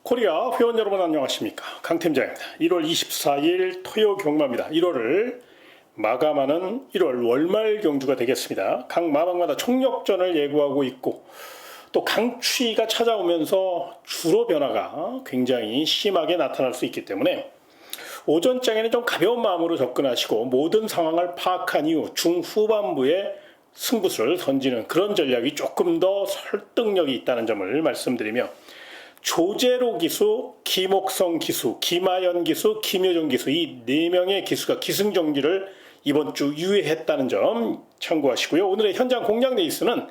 코리아 회원 여러분 안녕하십니까, 강팀장입니다. 1월 24일 토요 경마입니다. 1월을 마감하는 1월 월말 경주가 되겠습니다. 각 마방마다 총력전을 예고하고 있고 또 강추위가 찾아오면서 주로 변화가 굉장히 심하게 나타날 수 있기 때문에 오전장에는 좀 가벼운 마음으로 접근하시고 모든 상황을 파악한 이후 중후반부에 승부수를 던지는 그런 전략이 조금 더 설득력이 있다는 점을 말씀드리며, 조재로 기수, 김옥성 기수, 김하연 기수, 김효정 기수 이 4명의 기수가 기승전결을 이번 주 유예했다는 점 참고하시고요. 오늘의 현장 공략 레이스는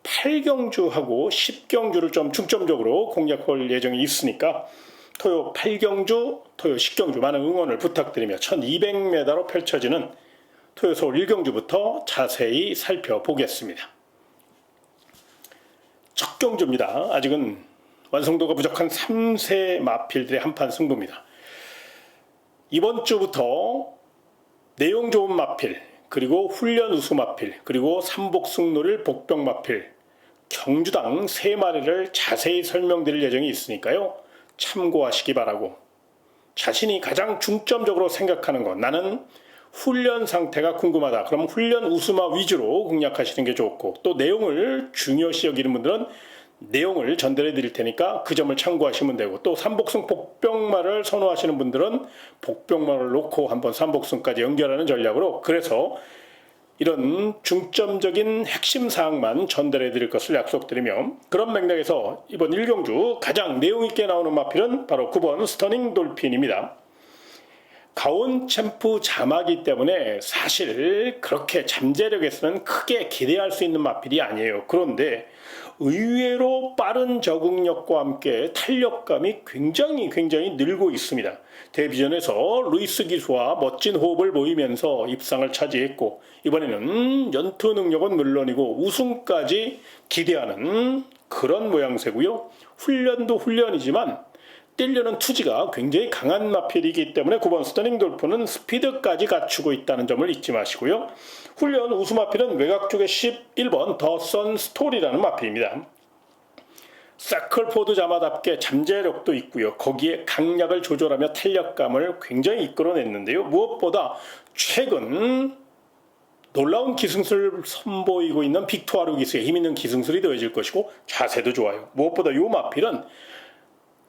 8경주하고 10경주를 좀 중점적으로 공략할 예정이 있으니까 토요 8경주, 토요 10경주 많은 응원을 부탁드리며 1200m로 펼쳐지는 토요 서울 1경주부터 자세히 살펴보겠습니다. 첫 경주입니다. 아직은 완성도가 부족한 3세 마필들의 한판 승부입니다. 이번 주부터 내용 좋은 마필, 그리고 훈련 우수 마필, 그리고 삼복승 노릴 복병 마필, 경주당 3마리를 자세히 설명드릴 예정이 있으니까요. 참고하시기 바라고, 자신이 가장 중점적으로 생각하는 것, 나는 훈련 상태가 궁금하다. 그럼 훈련 우수마 위주로 공략하시는 게 좋고, 또 내용을 중요시 여기는 분들은 내용을 전달해 드릴 테니까 그 점을 참고하시면 되고, 또 삼복승 복병마를 선호하시는 분들은 복병마를 놓고 한번 삼복승까지 연결하는 전략으로, 그래서 이런 중점적인 핵심 사항만 전달해 드릴 것을 약속드리며, 그런 맥락에서 이번 1경주 가장 내용 있게 나오는 마필은 바로 9번 스터닝 돌핀입니다. 가온 챔프 자마기 때문에 사실 그렇게 잠재력에서는 크게 기대할 수 있는 마필이 아니에요. 그런데 의외로 빠른 적응력과 함께 탄력감이 굉장히 늘고 있습니다. 데뷔전에서 루이스 기수와 멋진 호흡을 보이면서 입상을 차지했고, 이번에는 연투 능력은 물론이고 우승까지 기대하는 그런 모양새고요. 훈련도 훈련이지만 뛰려는 투지가 굉장히 강한 마필이기 때문에 9번 스터닝 돌프는 스피드까지 갖추고 있다는 점을 잊지 마시고요. 훈련 우수 마필은 외곽 쪽의 11번 더 선 스토리라는 마필입니다. 사클포드 자마답게 잠재력도 있고요. 거기에 강약을 조절하며 탄력감을 굉장히 이끌어냈는데요. 무엇보다 최근 놀라운 기승술을 선보이고 있는 빅토아루 기수의 힘있는 기승술이 더해질 것이고, 자세도 좋아요. 무엇보다 이 마필은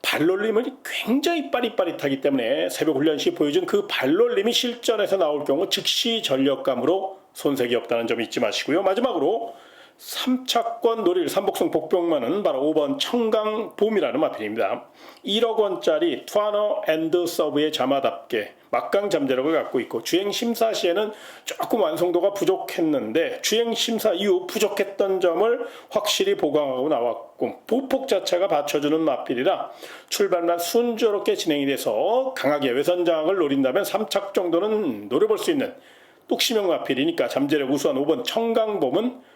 발놀림을 굉장히 빠릿빠릿하기 때문에 새벽 훈련 시 보여준 그 발놀림이 실전에서 나올 경우 즉시 전력감으로 손색이 없다는 점 잊지 마시고요. 마지막으로 3차권 노릴 삼복승 복병마는 바로 5번 청강봄이라는 마필입니다. 1억 원짜리 투아너 앤드 서브의 자마답게 막강 잠재력을 갖고 있고, 주행심사 시에는 조금 완성도가 부족했는데 주행심사 이후 부족했던 점을 확실히 보강하고 나왔고, 보폭 자체가 받쳐주는 마필이라 출발만 순조롭게 진행이 돼서 강하게 외선장을 노린다면 3착 정도는 노려볼 수 있는 뚝심형 마필이니까 잠재력 우수한 5번 청강봄은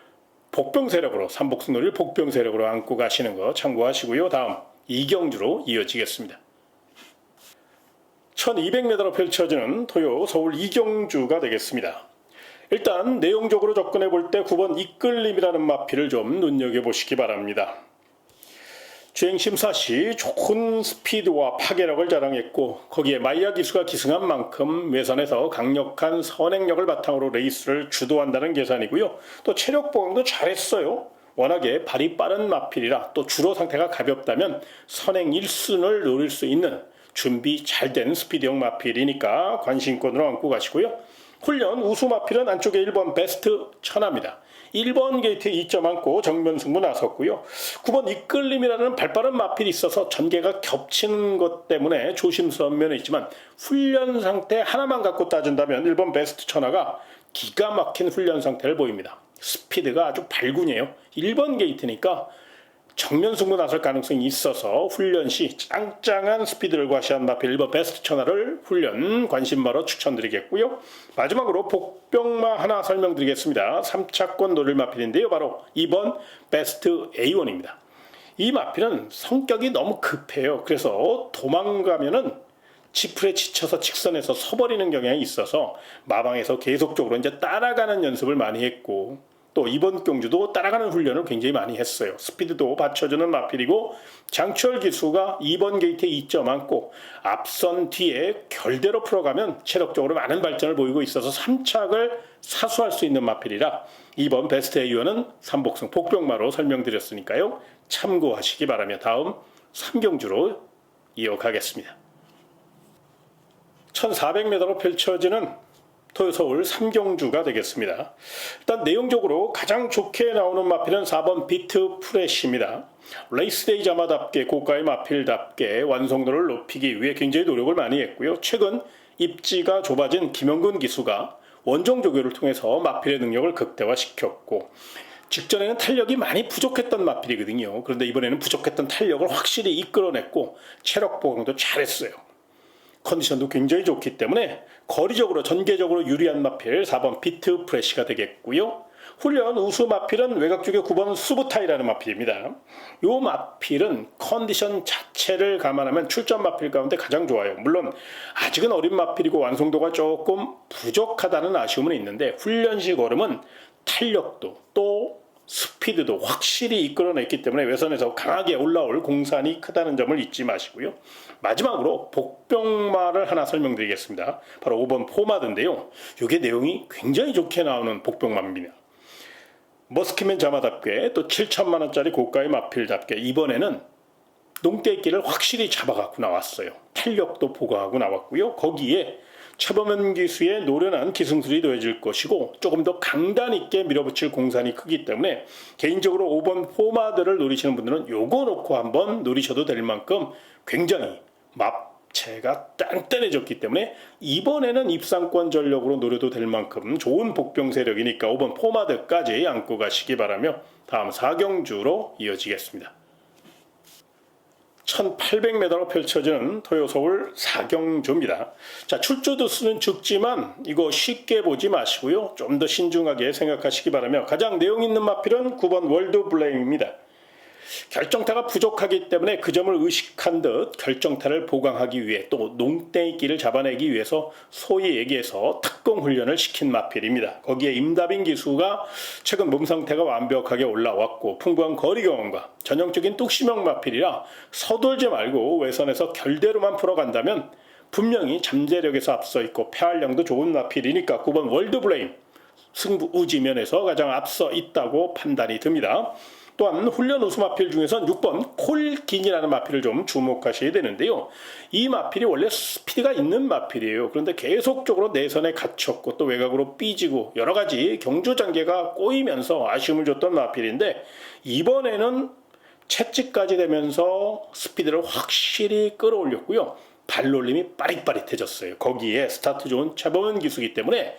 복병 세력으로, 삼복승 노릴 복병 세력으로 안고 가시는 거 참고하시고요. 다음 2경주로 이어지겠습니다. 1200m로 펼쳐지는 토요 서울 2경주가 되겠습니다. 일단 내용적으로 접근해 볼 때 9번 이끌림이라는 마필을 좀 눈여겨보시기 바랍니다. 주행심사 시 좋은 스피드와 파괴력을 자랑했고, 거기에 마이야 기수가 기승한 만큼 외선에서 강력한 선행력을 바탕으로 레이스를 주도한다는 계산이고요. 또 체력 보강도 잘했어요. 워낙에 발이 빠른 마필이라 또 주로 상태가 가볍다면 선행 1순을 노릴 수 있는 준비 잘 된 스피드형 마필이니까 관심권으로 안고 가시고요. 훈련 우수 마필은 안쪽에 1번 베스트 천하입니다. 1번 게이트에 2점 안고 정면 승부 나섰고요. 9번 이끌림이라는 발빠른 마필이 있어서 전개가 겹치는 것 때문에 조심스러운 면이 있지만, 훈련 상태 하나만 갖고 따진다면 1번 베스트 천하가 기가 막힌 훈련 상태를 보입니다. 스피드가 아주 발군이에요. 1번 게이트니까 정면 승부 나설 가능성이 있어서 훈련 시 짱짱한 스피드를 과시한 마필 1번 베스트 천하를 훈련 관심마로 추천드리겠고요. 마지막으로 복병마 하나 설명드리겠습니다. 3차권 노릴 마필인데요. 바로 2번 베스트 A1입니다. 이 마필은 성격이 너무 급해요. 그래서 도망가면은 지풀에 지쳐서 직선에서 서버리는 경향이 있어서 마방에서 계속적으로 이제 따라가는 연습을 많이 했고, 또 이번 경주도 따라가는 훈련을 굉장히 많이 했어요. 스피드도 받쳐주는 마필이고 장추월 기수가 2번 게이트에 2점 안고 앞선 뒤에 결대로 풀어가면 체력적으로 많은 발전을 보이고 있어서 3착을 사수할 수 있는 마필이라 이번 베스트 A1은 삼복승 복병마로 설명드렸으니까요. 참고하시기 바라며 다음 3경주로 이어가겠습니다. 1400m로 펼쳐지는 토요서울 3경주가 되겠습니다. 일단 내용적으로 가장 좋게 나오는 마필은 4번 비트 프레시입니다. 레이스데이 자마답게 고가의 마필답게 완성도를 높이기 위해 굉장히 노력을 많이 했고요. 최근 입지가 좁아진 김영근 기수가 원종 조교를 통해서 마필의 능력을 극대화시켰고 직전에는 탄력이 많이 부족했던 마필이거든요. 그런데 이번에는 부족했던 탄력을 확실히 이끌어냈고 체력 보강도 잘했어요. 컨디션도 굉장히 좋기 때문에 거리적으로 전개적으로 유리한 마필 4번 비트 프레시가 되겠고요. 훈련 우수 마필은 외곽 쪽의 9번 수부타이라는 마필입니다. 이 마필은 컨디션 자체를 감안하면 출전 마필 가운데 가장 좋아요. 물론 아직은 어린 마필이고 완성도가 조금 부족하다는 아쉬움은 있는데 훈련식 얼음은 탄력도 또 스피드도 확실히 이끌어냈기 때문에 외선에서 강하게 올라올 공산이 크다는 점을 잊지 마시고요. 마지막으로 복병마를 하나 설명드리겠습니다. 바로 5번 포마드인데요. 이게 내용이 굉장히 좋게 나오는 복병마입니다. 머스키맨 자마답게 또 7천만원짜리 고가의 마필답게 이번에는 농대끼를 확실히 잡아갖고 나왔어요. 탄력도 보강하고 나왔고요. 거기에 최범현 기수의 노련한 기승술이 더해질 것이고 조금 더 강단 있게 밀어붙일 공산이 크기 때문에 개인적으로 5번 포마드를 노리시는 분들은 요거 놓고 한번 노리셔도 될 만큼 굉장히 맙체가 단단해졌기 때문에 이번에는 입상권 전력으로 노려도 될 만큼 좋은 복병 세력이니까 5번 포마드까지 안고 가시기 바라며 다음 4경주로 이어지겠습니다. 1800m로 펼쳐지는 토요서울 4경주입니다. 자, 출조도 수는 적지만 이거 쉽게 보지 마시고요. 좀 더 신중하게 생각하시기 바라며 가장 내용 있는 마필은 9번 월드 블레임입니다. 결정타가 부족하기 때문에 그 점을 의식한 듯 결정타를 보강하기 위해 또 농땡이끼를 잡아내기 위해서 소위 얘기해서 특공 훈련을 시킨 마필입니다. 거기에 임다빈 기수가 최근 몸 상태가 완벽하게 올라왔고 풍부한 거리 경험과 전형적인 뚝심형 마필이라 서둘지 말고 외선에서 결대로만 풀어간다면 분명히 잠재력에서 앞서 있고 폐활량도 좋은 마필이니까 9번 월드블레임 승부 우지면에서 가장 앞서 있다고 판단이 듭니다. 또한 훈련 우수 마필 중에선 6번 콜긴이라는 마필을 좀 주목하셔야 되는데요. 이 마필이 원래 스피드가 있는 마필이에요. 그런데 계속적으로 내선에 갇혔고 또 외곽으로 삐지고 여러 가지 경주 전개가 꼬이면서 아쉬움을 줬던 마필인데 이번에는 채찍까지 되면서 스피드를 확실히 끌어올렸고요. 발놀림이 빠릿빠릿해졌어요. 거기에 스타트 좋은 최범현 기수기 때문에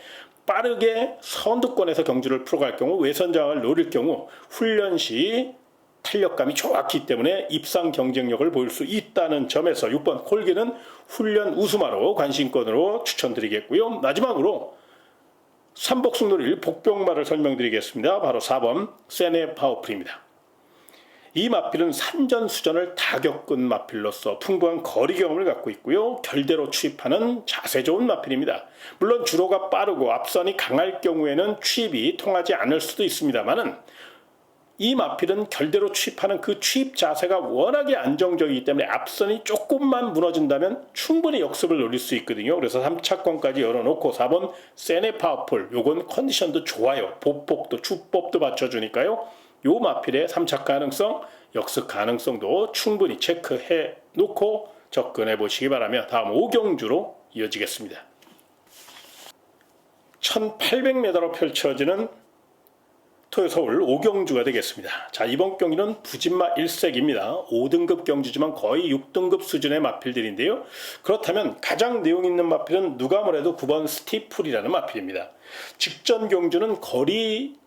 빠르게 선두권에서 경주를 풀어갈 경우 외선장을 노릴 경우 훈련 시 탄력감이 좋았기 때문에 입상 경쟁력을 보일 수 있다는 점에서 6번 콜기는 훈련 우수마로 관심권으로 추천드리겠고요. 마지막으로 삼복승 노릴 복병마를 설명드리겠습니다. 바로 4번 세네 파워풀입니다. 이 마필은 산전수전을 다 겪은 마필로서 풍부한 거리 경험을 갖고 있고요. 결대로 추입하는 자세 좋은 마필입니다. 물론 주로가 빠르고 앞선이 강할 경우에는 추입이 통하지 않을 수도 있습니다만은 이 마필은 결대로 추입하는 그 추입 자세가 워낙에 안정적이기 때문에 앞선이 조금만 무너진다면 충분히 역습을 노릴 수 있거든요. 그래서 3차권까지 열어놓고 4번 세네 파워풀 요건 컨디션도 좋아요. 보폭도 주법도 받쳐주니까요. 요 마필의 3착 가능성, 역습 가능성도 충분히 체크해 놓고 접근해 보시기 바라며 다음 5경주로 이어지겠습니다. 1800m로 펼쳐지는 토요서울 5경주가 되겠습니다. 자, 이번 경기는 부진마 1색입니다. 5등급 경주지만 거의 6등급 수준의 마필들인데요. 그렇다면 가장 내용 있는 마필은 누가 뭐래도 9번 스티플이라는 마필입니다. 직전 경주는 거리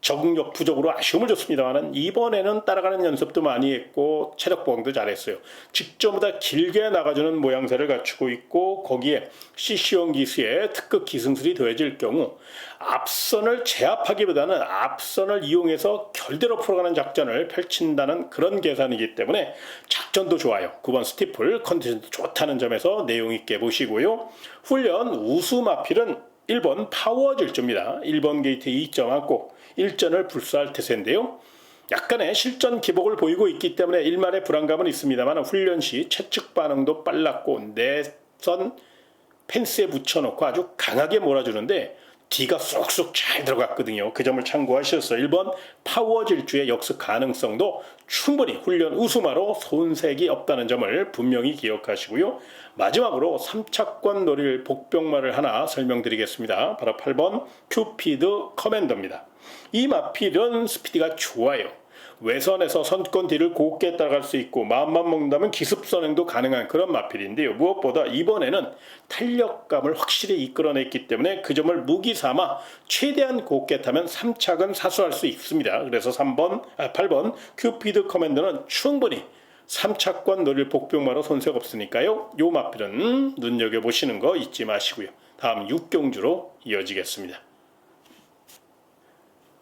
적응력 부족으로 아쉬움을 줬습니다만 이번에는 따라가는 연습도 많이 했고 체력 보강도 잘했어요. 직전보다 길게 나가주는 모양새를 갖추고 있고 거기에 CC용 기수의 특급 기승술이 더해질 경우 앞선을 제압하기보다는 앞선을 이용해서 결대로 풀어가는 작전을 펼친다는 그런 계산이기 때문에 작전도 좋아요. 9번 스티플 컨디션도 좋다는 점에서 내용 있게 보시고요. 훈련 우수 마필은 1번 파워 질주입니다. 1번 게이트 2점 안고 일전을 불사할 태세인데요. 약간의 실전 기복을 보이고 있기 때문에 일말의 불안감은 있습니다만 훈련 시 최측 반응도 빨랐고 내선 펜스에 붙여놓고 아주 강하게 몰아주는데 D가 쏙쏙 잘 들어갔거든요. 그 점을 참고하셔서 1번 파워 질주의 역습 가능성도 충분히 훈련 우수마로 손색이 없다는 점을 분명히 기억하시고요. 마지막으로 3차권 노릴 복병마를 하나 설명드리겠습니다. 바로 8번 큐피드 커맨더입니다. 이 마필은 스피드가 좋아요. 외선에서 선권 뒤를 곱게 따라갈 수 있고 마음만 먹는다면 기습 선행도 가능한 그런 마필인데요. 무엇보다 이번에는 탄력감을 확실히 이끌어냈기 때문에 그 점을 무기 삼아 최대한 곱게 타면 3착은 사수할 수 있습니다. 그래서 8번 큐피드 커맨더는 충분히 3차권 노릴 복병마로 손색 없으니까요. 요 마필은 눈여겨보시는 거 잊지 마시고요. 다음 6경주로 이어지겠습니다.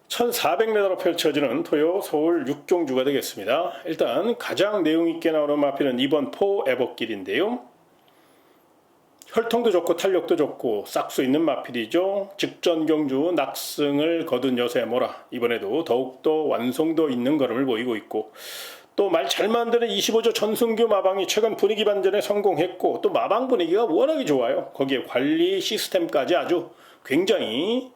1400m로 펼쳐지는 토요 서울 6경주가 되겠습니다. 일단 가장 내용 있게 나오는 마필은 2번 포에버길인데요. 혈통도 좋고 탄력도 좋고 싹수 있는 마필이죠. 직전 경주 낙승을 거둔 여세모라 이번에도 더욱더 완성도 있는 걸음을 보이고 있고 또 말 잘 만드는 25조 전승규 마방이 최근 분위기 반전에 성공했고 또 마방 분위기가 워낙에 좋아요. 거기에 관리 시스템까지 아주 굉장히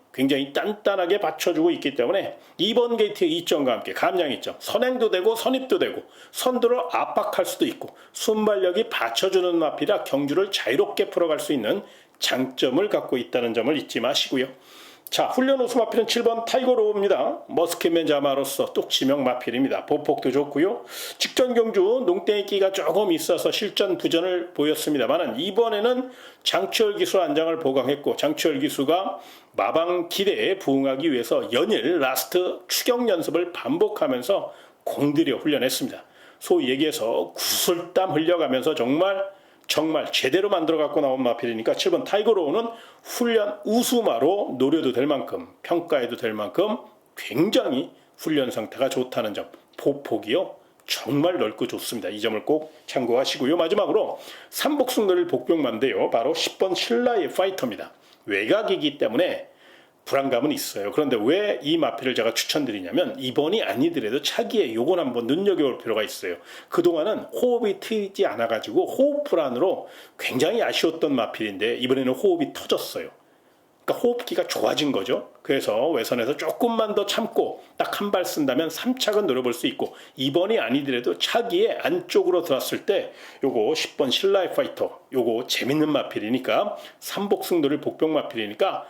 단단하게 받쳐주고 있기 때문에 2번 게이트의 이점과 함께 감량 이점, 선행도 되고 선입도 되고 선두를 압박할 수도 있고 순발력이 받쳐주는 마필이라 경주를 자유롭게 풀어갈 수 있는 장점을 갖고 있다는 점을 잊지 마시고요. 자, 훈련 우수 마필은 7번 타이거로우입니다. 머스켓맨 자마로서 뚝지명 마필입니다. 보폭도 좋고요. 직전 경주 농땡이끼가 조금 있어서 실전 부전을 보였습니다만 이번에는 장치열 기수 안장을 보강했고 장치열 기수가 마방 기대에 부응하기 위해서 연일 라스트 추격 연습을 반복하면서 공들여 훈련했습니다. 소위 얘기해서 구슬땀 흘려가면서 정말 제대로 만들어 갖고 나온 마필이니까 7번 타이거로우는 훈련 우수마로 노려도 될 만큼 평가해도 될 만큼 굉장히 훈련 상태가 좋다는 점, 보폭이요 정말 넓고 좋습니다. 이 점을 꼭 참고하시고요. 마지막으로 삼복승 노릴 복병마인데요. 바로 10번 신라의 파이터입니다. 외곽이기 때문에 불안감은 있어요. 그런데 왜 이 마필을 제가 추천드리냐면 이번이 아니더라도 차기에 요건 한번 눈여겨볼 필요가 있어요. 그동안은 호흡이 트이지 않아가지고 호흡 불안으로 굉장히 아쉬웠던 마필인데 이번에는 호흡이 터졌어요. 그러니까 호흡기가 좋아진 거죠. 그래서 외선에서 조금만 더 참고 딱 한 발 쓴다면 3착은 노려볼 수 있고 이번이 아니더라도 차기에 안쪽으로 들었을 때 요거 10번 신라의 파이터 요거 재밌는 마필이니까 삼복승 노릴 복병 마필이니까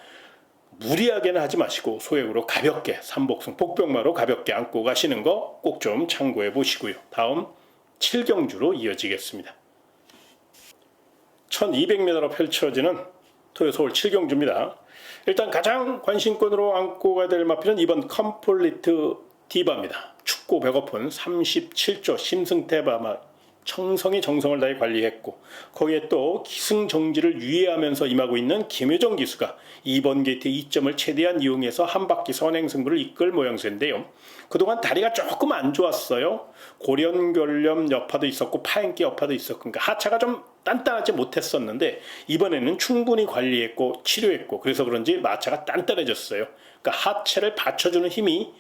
무리하게는 하지 마시고 소액으로 가볍게 삼복승 복병마로 가볍게 안고 가시는 거 꼭 좀 참고해 보시고요. 다음 7경주로 이어지겠습니다. 1200m로 펼쳐지는 토요 서울 7경주입니다. 일단 가장 관심권으로 안고 가야 될 마필은 이번 컴플리트 디바입니다. 춥고 배고픈 37조 심승태바마 청성이 정성을 다해 관리했고 거기에 또 기승정지를 유의하면서 임하고 있는 김효정 기수가 2번 게이트 2점을 최대한 이용해서 한 바퀴 선행승부를 이끌 모양새인데요. 그동안 다리가 조금 안 좋았어요. 고련결렴 여파도 있었고 파행기 여파도 있었고 그러니까 하차가 좀 단단하지 못했었는데 이번에는 충분히 관리했고 치료했고 그래서 그런지 마차가 단단해졌어요. 그러니까 하체를 받쳐주는 힘이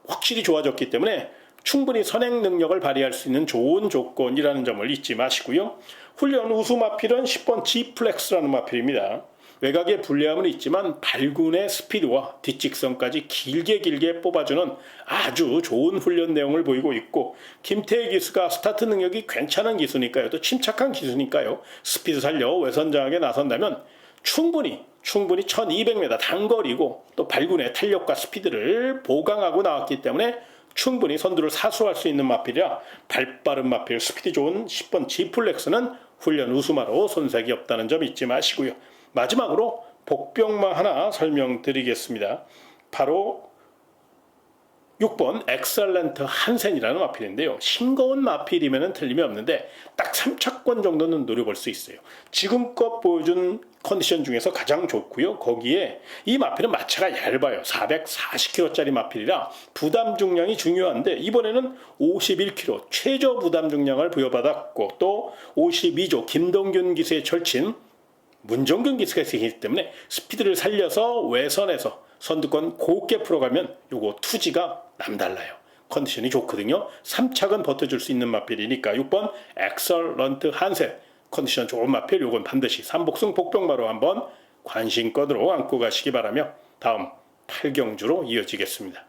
확실히 좋아졌기 때문에 충분히 선행 능력을 발휘할 수 있는 좋은 조건이라는 점을 잊지 마시고요. 훈련 우수 마필은 10번 G플렉스라는 마필입니다. 외곽에 불리함은 있지만 발군의 스피드와 뒷직선까지 길게 뽑아주는 아주 좋은 훈련 내용을 보이고 있고 김태희 기수가 스타트 능력이 괜찮은 기수니까요. 또 침착한 기수니까요. 스피드 살려 외선장악에 나선다면 충분히 1200m 단거리고 또 발군의 탄력과 스피드를 보강하고 나왔기 때문에 충분히 선두를 사수할 수 있는 마필이라 발빠른 마필 스피드 좋은 10번 G플렉스는 훈련 우수마로 손색이 없다는 점 잊지 마시고요. 마지막으로 복병마 하나 설명드리겠습니다. 바로 6번 엑셀런트 한센이라는 마필인데요. 싱거운 마필이면 틀림이 없는데 딱 3차권 정도는 노려볼 수 있어요. 지금껏 보여준 컨디션 중에서 가장 좋고요. 거기에 이 마필은 마차가 얇아요. 440kg짜리 마필이라 부담 중량이 중요한데 이번에는 51kg 최저 부담 중량을 부여받았고 또 52조 김동균 기수의 절친 문정균 기수가 있기 때문에 스피드를 살려서 외선에서 선두권 곱게 풀어가면 요거 투지가 남달라요. 컨디션이 좋거든요. 3착은 버텨줄 수 있는 마필이니까 6번 엑설런트 한셋 컨디션 좋은 마필 요건 반드시 삼복승 복병마로 한번 관심권으로 안고 가시기 바라며 다음 8경주로 이어지겠습니다.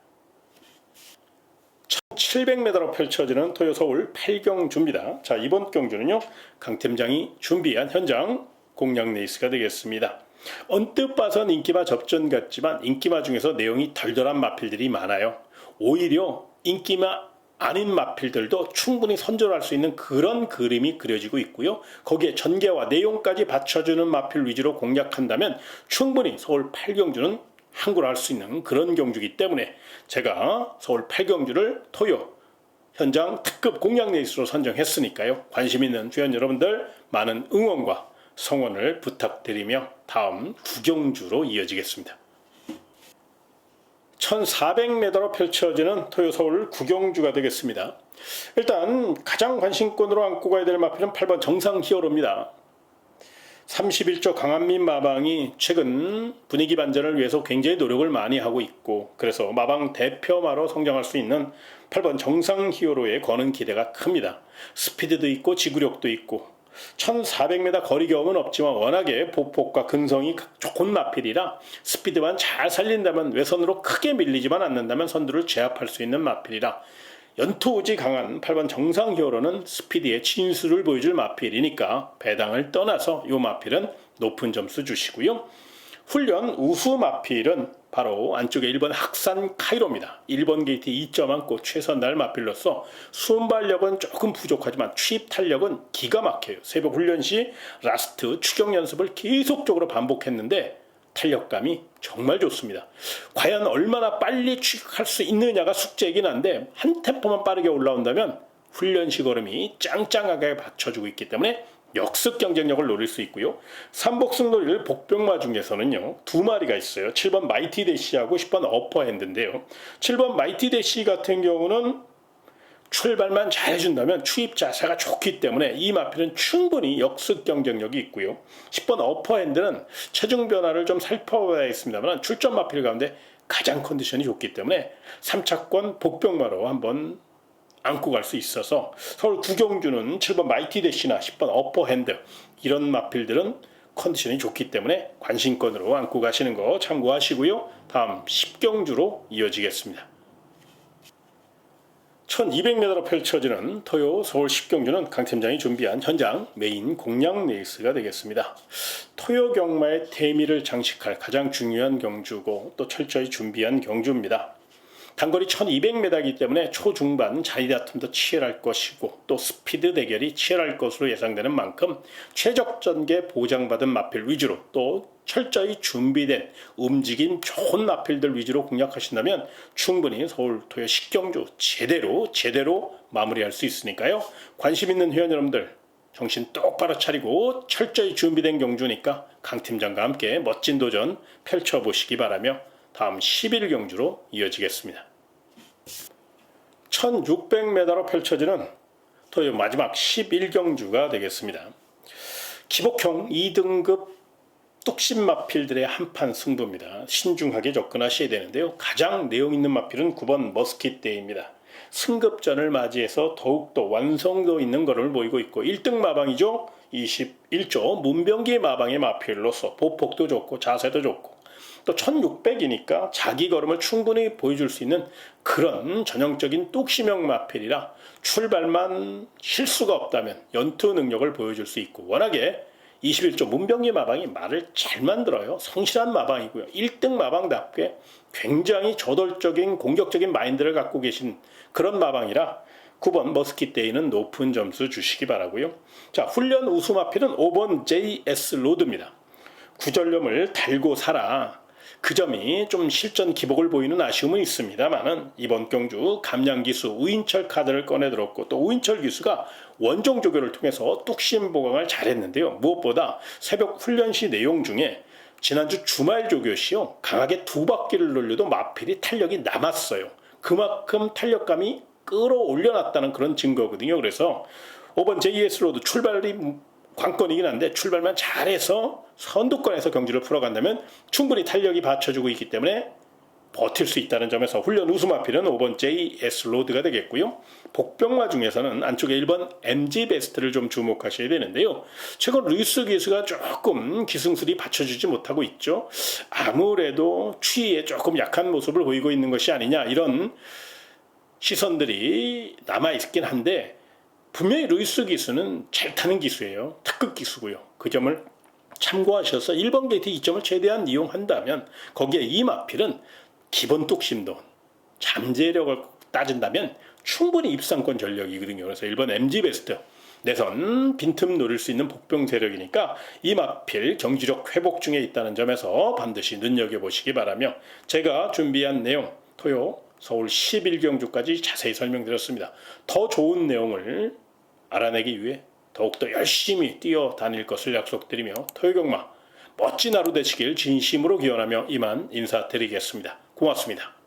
1700m로 펼쳐지는 토요 서울 8경주입니다. 자, 이번 경주는요, 강 팀장이 준비한 현장 공략 레이스가 되겠습니다. 언뜻 봐선 인기마 접전 같지만 인기마 중에서 내용이 덜덜한 마필들이 많아요. 오히려 인기마 아닌 마필들도 충분히 선전할 수 있는 그런 그림이 그려지고 있고요. 거기에 전개와 내용까지 받쳐주는 마필 위주로 공략한다면 충분히 서울 8경주는 항구할 수 있는 그런 경주이기 때문에 제가 서울 8경주를 토요 현장 특급 공략 레이스로 선정했으니까요. 관심 있는 주연 여러분들 많은 응원과 성원을 부탁드리며 다음 9경주로 이어지겠습니다. 1400m로 펼쳐지는 토요 서울 9경주가 되겠습니다. 일단 가장 관심권으로 안고 가야 될 마필은 8번 정상 히어로입니다. 31조 강한민 마방이 최근 분위기 반전을 위해서 굉장히 노력을 많이 하고 있고 그래서 마방 대표마로 성장할 수 있는 8번 정상 히어로에 거는 기대가 큽니다. 스피드도 있고 지구력도 있고 1400m 거리 경험은 없지만 워낙에 보폭과 근성이 좋은 마필이라 스피드만 잘 살린다면 외선으로 크게 밀리지만 않는다면 선두를 제압할 수 있는 마필이라 연투우지 강한 8번 정상 히어로는 스피드의 진수를 보여줄 마필이니까 배당을 떠나서 이 마필은 높은 점수 주시고요. 훈련 우수 마필은 바로 안쪽에 1번 학산 카이로입니다. 1번 게이트 2점 안고 최선 다할 마필로서 순발력은 조금 부족하지만 취입 탄력은 기가 막혀요. 새벽 훈련 시 라스트 추격 연습을 계속적으로 반복했는데 탄력감이 정말 좋습니다. 과연 얼마나 빨리 취직할 수 있느냐가 숙제이긴 한데 한 템포만 빠르게 올라온다면 훈련시 걸음이 짱짱하게 받쳐주고 있기 때문에 역습 경쟁력을 노릴 수 있고요. 삼복승 노릴 복병마 중에서는요. 두 마리가 있어요. 7번 마이티 대시하고 10번 어퍼핸드인데요. 7번 마이티 대시 같은 경우는 출발만 잘해준다면 추입 자세가 좋기 때문에 이 마필은 충분히 역습 경쟁력이 있고요. 10번 어퍼핸드는 체중 변화를 좀 살펴봐야겠습니다만 출전 마필 가운데 가장 컨디션이 좋기 때문에 3차권 복병마로 한번 안고 갈 수 있어서 서울 9경주는 7번 마이티 대시나 10번 어퍼핸드 이런 마필들은 컨디션이 좋기 때문에 관심권으로 안고 가시는 거 참고하시고요. 다음 10경주로 이어지겠습니다. 1200m로 펼쳐지는 토요 서울 10경주는 강 팀장이 준비한 현장 메인 공략 레이스가 되겠습니다. 토요 경마의 대미를 장식할 가장 중요한 경주고 또 철저히 준비한 경주입니다. 단거리 1200m이기 때문에 초중반 자리다툼도 치열할 것이고 또 스피드 대결이 치열할 것으로 예상되는 만큼 최적전개 보장받은 마필 위주로 또 철저히 준비된 움직임 좋은 마필들 위주로 공략하신다면 충분히 서울 토요 10경주 제대로 마무리할 수 있으니까요. 관심 있는 회원 여러분들 정신 똑바로 차리고 철저히 준비된 경주니까 강 팀장과 함께 멋진 도전 펼쳐보시기 바라며 다음 11경주로 이어지겠습니다. 1600m로 펼쳐지는 토요 마지막 11경주가 되겠습니다. 기복형 2등급 뚝심 마필들의 한판 승부입니다. 신중하게 접근하셔야 되는데요. 가장 내용 있는 마필은 9번 머스킷데이입니다. 승급전을 맞이해서 더욱더 완성도 있는 것을 보이고 있고 1등 마방이죠. 21조 문병기 마방의 마필로서 보폭도 좋고 자세도 좋고 또 1600이니까 자기 걸음을 충분히 보여줄 수 있는 그런 전형적인 뚝심형 마필이라 출발만 실수가 없다면 연투 능력을 보여줄 수 있고 워낙에 21조 문병기 마방이 말을 잘 만들어요. 성실한 마방이고요. 1등 마방답게 굉장히 저돌적인 공격적인 마인드를 갖고 계신 그런 마방이라 9번 머스킷데이는 높은 점수 주시기 바라고요. 자, 훈련 우수 마필은 5번 JS 로드입니다. 구전염을 달고 살아. 그 점이 좀 실전 기복을 보이는 아쉬움은 있습니다만은 이번 경주 감량 기수 우인철 카드를 꺼내들었고 또 우인철 기수가 원종 조교를 통해서 뚝심 보강을 잘했는데요. 무엇보다 새벽 훈련 시 내용 중에 지난주 주말 조교 시요 강하게 두 바퀴를 돌려도 마필이 탄력이 남았어요. 그만큼 탄력감이 끌어올려놨다는 그런 증거거든요. 그래서 5번 JS 로드 출발이 관건이긴 한데 출발만 잘해서 선두권에서 경주를 풀어간다면 충분히 탄력이 받쳐주고 있기 때문에 버틸 수 있다는 점에서 훈련 우수마필은 5번 JS 로드가 되겠고요. 복병마 중에서는 안쪽에 1번 MG 베스트를 좀 주목하셔야 되는데요. 최근 루이스 기수가 조금 기승술이 받쳐주지 못하고 있죠. 아무래도 추위에 조금 약한 모습을 보이고 있는 것이 아니냐, 이런 시선들이 남아있긴 한데, 분명히 루이스 기수는 잘 타는 기수예요. 특급 기수고요. 그 점을 참고하셔서 1번 게이트 2점을 최대한 이용한다면, 거기에 이 마필은 기본 뚝심도, 잠재력을 따진다면 충분히 입상권 전력이거든요. 그래서 1번 MG 베스트 내선 빈틈 노릴 수 있는 복병 세력이니까 이 마필 경지력 회복 중에 있다는 점에서 반드시 눈여겨보시기 바라며, 제가 준비한 내용 토요 서울 11경주까지 자세히 설명드렸습니다. 더 좋은 내용을 알아내기 위해 더욱더 열심히 뛰어다닐 것을 약속드리며, 토요경마 멋진 하루 되시길 진심으로 기원하며 이만 인사드리겠습니다. 고맙습니다.